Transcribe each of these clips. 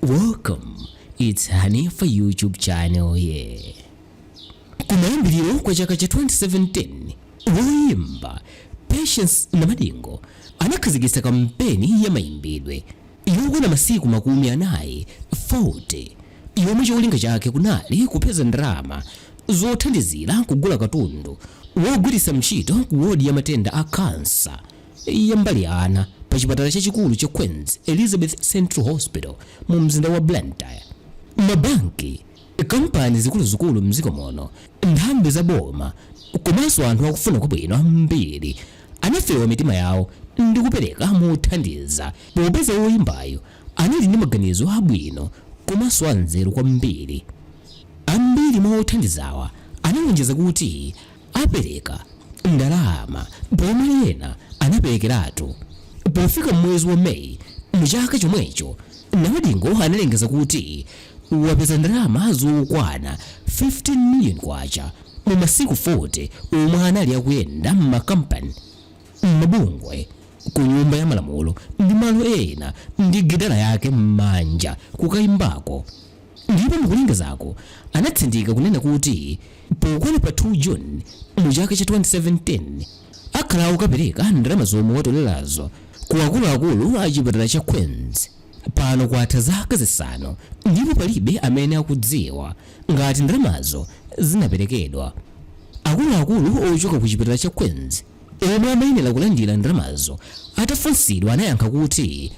Welcome, it's Honey for YouTube channel here. Kumayambiliro kwa chaka cha 2017, woyimba Patience Namadingo anakhazikitsa kampeni yamayimbidwe yokwana masiku makumi anayi 40 yomwe cholinga chake kunali kupeza ndalama zothandizira kugula katundu wogwiritsa ntchito ku wodi ya matenda a kansa ya mbali pa chipatala chachikulu cha Queen's Elizabeth Central Hospital mu mzinda wa Blantyre. Mabanki, kampani zikuluzikulu mziko mono, nthambi za boma komanso anthu akufuna kwabwino ambiri anafewa mitima yawo ndi kupereka mothandiza popeza woyimbayo anali ndi maganizo abwino komanso anzeru kwambiri. Ambiri mwa othandizawa analonjeza kuti apereka ndalama pomwe ena anaperekeratu. Pofika mwezi wa Mei mchaka chomwecho, Namadingo analengeza kuti wapeza ndalama zokwana 15 million kwacha mu masiku 40 omwe anali akuyenda m'makampani, m'mabungwe, ku nyumba ya malamulo ndi malo ena ndi gitara yake m'manja kukayimbako. Ndipo mukulengezako anatsindika kunena kuti pokwana pa 2 June mchaka cha 2017 akhala akupereka ndalama zomwe watolerazo ku akuluakulu a chipatala cha Queen's. Pano kwatha zaka zisanu ndipo palibe amene akudziwa ngati ndalamazo zinaperekedwa. Akuluakulu ochoka ku chipatala cha Queen's omwe amayenera kulandira ndalamazo atafunsidwa anayankha kuti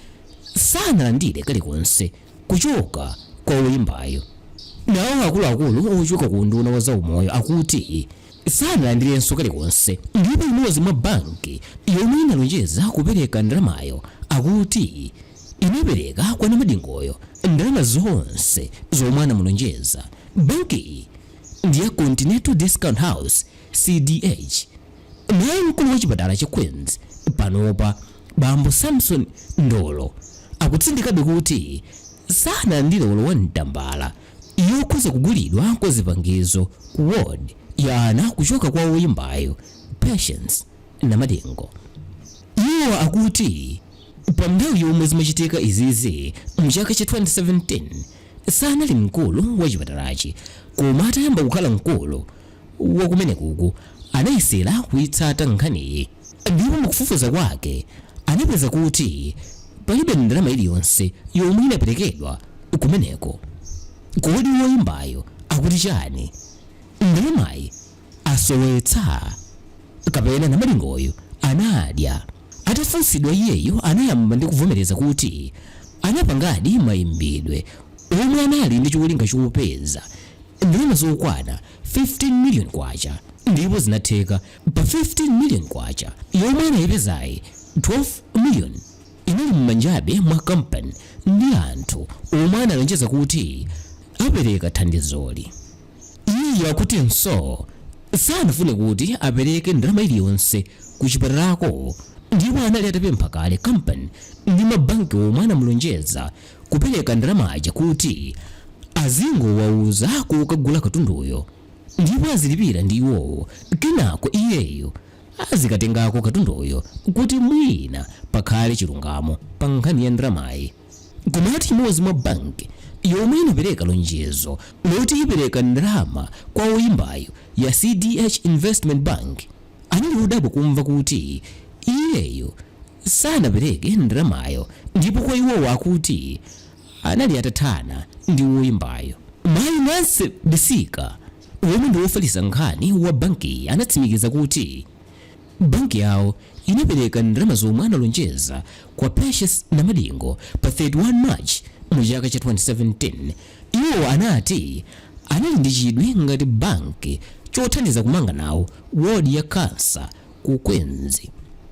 sanalandire kalikonse kuchoka kwa woyimbayo. Nawo akuluakulu ochoka ku nduna wa zaumoyo akuti sanalandirenso kalikonse. Ndipo imodzi mwa banki yomwe inalonjeza kupereka ndalamayo akuti inapereka kwa Namadingoyo ndalama zonse zomwe anamulonjeza. Banki ndi ya Continental Discount House CDH. Naye mkulu wa chipatala cha Queen's panopa Bambo Samson Ndolo akutsindikabe kuti sanalandire olowa mtambala yokhoza kugulidwa kwa zipangizo ku ward ya ana kuchoka kwa woyimbayo Patience Namadingo. Iwo akuti pamnthawi yomwe zimachitika izizi mchaka cha 2017 sanali mkulu wa chipatalachi, koma atayamba kukhala mkulu wakumenekuku anayesera kuyitsata nkhaniyi. Ndipo mukufufuza kwake anapeza kuti palibe ndalama iliyonse yomwe inaperekedwa kumeneko. Kodi woyimbayo akuti chani? Ndalamayi asowetsa kapena Namadingoyo anadya? Atafunsidwa iyeyo anayamba ndi kuvomereza kuti anapangadi mayimbidwe omwe anali ndi cholinga chopeza ndalama zokwana 15 million kwacha, ndipo zinatheka pa 15 million kwacha yomwe anayipezayi 12 million inali m'manjabe mwa kampeni ndi anthu omwe analonjeza kuti apereka thandizoli. Iye akuti nso sanafune kuti apereke ndalama iliyonse ku chipatalako, ndipo anali atapempha kale kampeni ndi mabanki omwe anamulonjeza kupereka ndalamaja kuti azingowauza kukagula katunduyo ndipo azilipira ndi iwowo. Kenako iyeyo azikatengako katunduyo kuti mwina pakhale chilungamo pa nkhani ya ndalamayi. Komati imodzi mwa banki yomwe inapereka lonjezo loti ipereka ndalama kwa woyimbayo ya CDH Investment Bank anali udabo kumva kuti iyeyo sanapereke ndalamayo, ndipo kwa iwowo akuti anali atathana ndi woyimbayo. Mayi Nancy Bisika omwe ndi wofalitsa nkhani wa banki anatsimikiza kuti banki yawo inapereka ndalama zomwe analonjeza kwa Patience Namadingo pa 31 March mu chaka cha 2017. Iwo anati anali ndi chidwi ngati banki chothandiza kumanga nawo wodi ya kansa ku Queen's.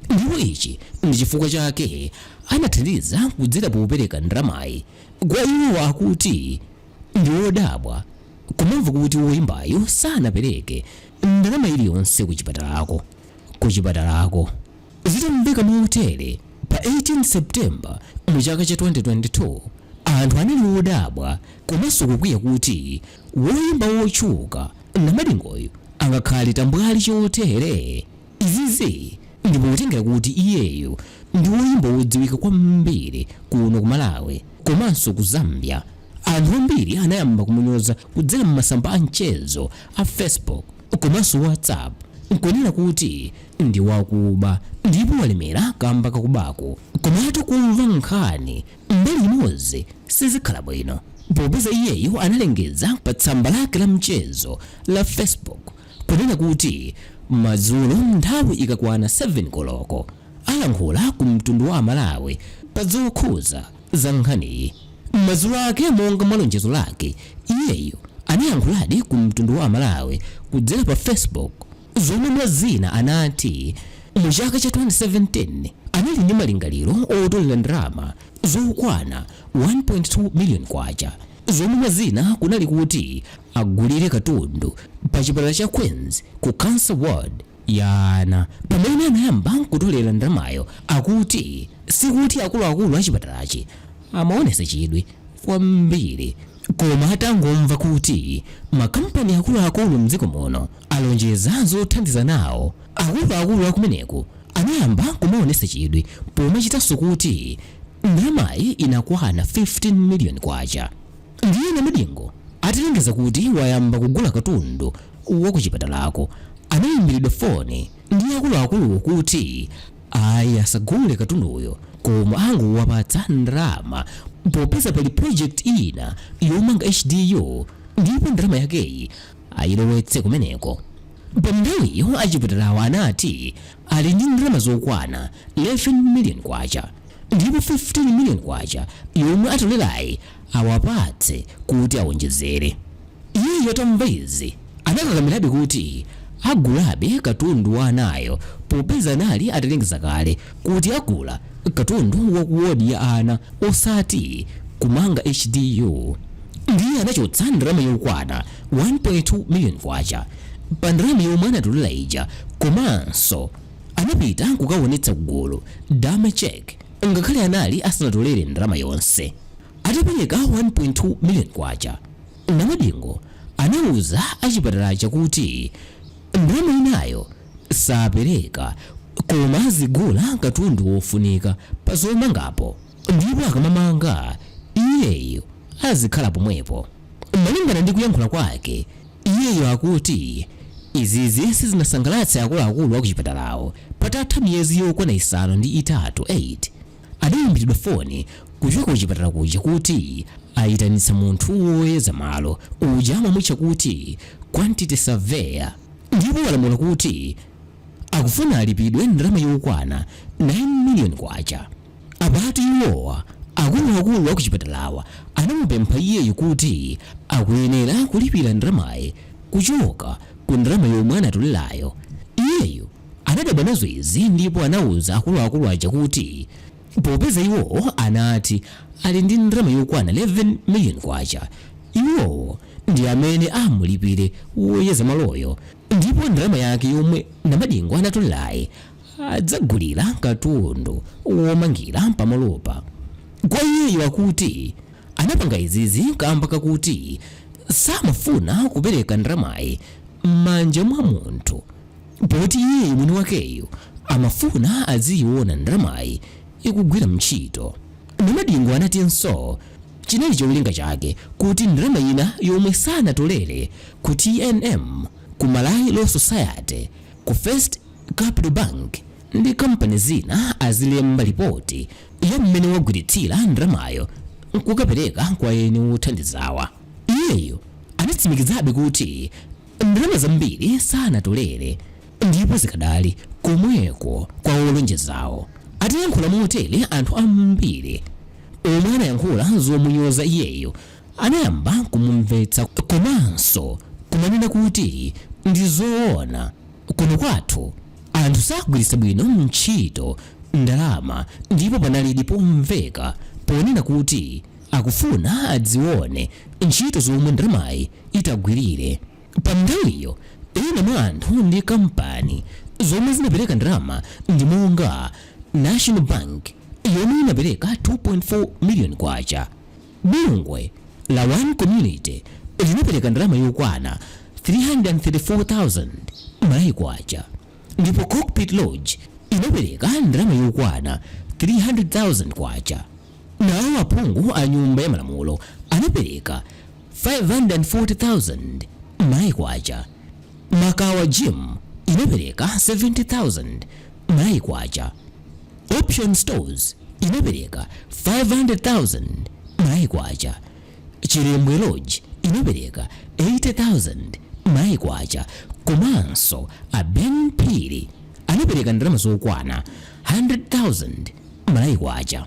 Ndipo ichi ndi chifukwa chake anathandiza kudzera popereka ndalamayi. Kwa iwo akuti ndi wodabwa kumamva kuti woyimbayo sanapereke ndalama iliyonse ku chipatalako. Zitamveka motere pa 18 September mu chaka cha 2022 anthu anali wodabwa komanso kukwiya kuti woyimba wotchuka Namadingoyo angakhale tambwali chotere. Izizi ndipo kutengera kuti iyeyo ndi woyimba wodziwika kwambiri kuno ku Malawi komanso ku Zambia. Anthu ambiri anayamba kumunyoza kudzera m'masamba a mchezo a Facebook komanso WhatsApp nkunena kuti ndi wakuba ndipo walemera kamba kakubako. Komatu kumva nkhani mbali imodzi sizikhala bwino, popeza iyeyo analengeza pa tsamba lake la mchezo la Facebook kunena kuti madzulo nthawi ikakwana 7 koloko ayankhula ku mtundu wa Malawi pa zokhuza za nkhaniyi. Madzulo ake monga malonjezo lake iyeyo anayankhuladi ku mtundu wa Malawi kudzera pa Facebook, zomwe mwazina anati mu chaka cha 2017 anali ndi malingaliro otolera ndalama zokwana 1.2 million kwacha, zomwe mwazina kunali kuti agulire katundu pa chipatala cha Queens ku Cancer Ward ya ana. Pamene anayamba kutolera ndalamayo akuti sikuti akuluakulu a chipatalachi amaonesa chidwi kwambiri, koma atangomva kuti makampani akuluakulu mdziko muno alonjeza zothandiza nawo, akuluakulu akumeneku anayamba kumaonesa chidwi pomachitanso kuti ndalamayi inakwana 15 million kwacha. Ndiye Namadingo atilengeza kuti wayamba kugula katundu wa kuchipatalako. Anayimbidwe foni ndi akuluakulu kuti ayi asagule katunduyo koma angowapatsa ndalama popeza pali project ina yomanga HDU ndipo ndalama yakeyi ayilowetse kumeneko. Pa nthawiyo achipatalawo anati ali ndi ndalama zokwana 11 million kwacha ndipo 15 million kwacha yomwe atolerayi awapatse kuti awonjezere. Iyeyo atamva izi anakakamirabe kuti agulabe katundu wa anayo popeza anali atalengeza kale kuti agula katundu wa kuwodi ya ana osati kumanga HDU. Ndiye anachotsa ndalama yokwana 1.2 million kwacha pa ndalama yomwe anatolera ija, komanso anapita kukaonetsa kugulu dama check ngakhale anali asanatolere ndalama yonse. Atapereka 1.2 million kwacha, Namadingo anauza achipatala chakuti ndalama inayo sapereka koma azigula katundu wofunika pa zomangapo, ndipo akamamanga iyeyo azikhala pomwepo. Malingana ndi kuyankhula kwake, iyeyo akuti izizi sizinasangalatse akuluakulu akuchipatalawo. Patatha miyezi yokwana 5 8 adayimbidwa foni kuchoka kuchipatala kuja kuti ayitanitsa munthu woyeza malo uja amamutcha kuti quantity surveyor, ndipo walamula kuti akufuna alipidwe ndalama yokwana 9 million kwacha. Apatu iwowa akuluakulu akuchipatalawa anamupempha iyeyo kuti akuyenera kulipira ndalamayi kuchoka ku ndalama yomwe anatolerayo. Iyeyo anadabwa nazo izi ndipo anauza akuluakulu aja kuti popeza iwowo anati ali ndi ndalama yokwana 11 million kwacha, iwowo ndi amene amulipire woyeza maloyo, ndipo ndalama yake yomwe Namadingo anatolerayi adzagulira katundu womangira pamalopa. Kwa iyeyo akuti anapanga izizi kamba kakuti samafuna kupereka ndalamayi m'manja mwa munthu, poti iyeyo mwini wakeyo amafuna aziyiona ndalamayi ikugwira ntchito. Namadingo anatinso chinali cholinga chake kuti ndalama ina yomwe sanatolere ku TNM, ku Malawi Law Society, ku First Capital Bank ndi kampani zina azilemba ripoti ya mmene wogwiritsira ndalamayo nkukapereka kwa eni wothandizawa. Iyeyo anatsimikizabe kuti ndalama zambiri sanatolere ndipo zikadali komweko kwa olonjezawo. Atayankhula mu hoteli anthu ambiri omwe anayankhula zomunyoza iyeyo anayamba kumumvetsa komanso kumanena kuti ndi zoona kuno kwathu anthu sagwiritsa bwino ntchito ndalama, ndipo panali pomveka ponena kuti akufuna adzione ntchito zomwe ndalamayi itagwirire. Pa nthawiyo ena mwa anthu ndi kampani zomwe zinapereka ndalama ndi monga National Bank yomwe inapereka 2.4 million kwacha, bungwe la One Community linapereka ndalama yokwana 334,000 malayi kwacha, ndipo Cockpit Lodge inapereka ndalama yokwana 300,000 kwacha. Nawo aphungu a nyumba ya malamulo anapereka 540,000 mayi kwacha. Makawa gym inapereka 70,000 mayi kwacha. Option stores inapereka 500,000 mayi kwacha. Chirembwe lodge inapereka 80,000 mayi kwacha. Komanso a Ben Pili anapereka ndalama zokwana 100,000 mayi kwacha.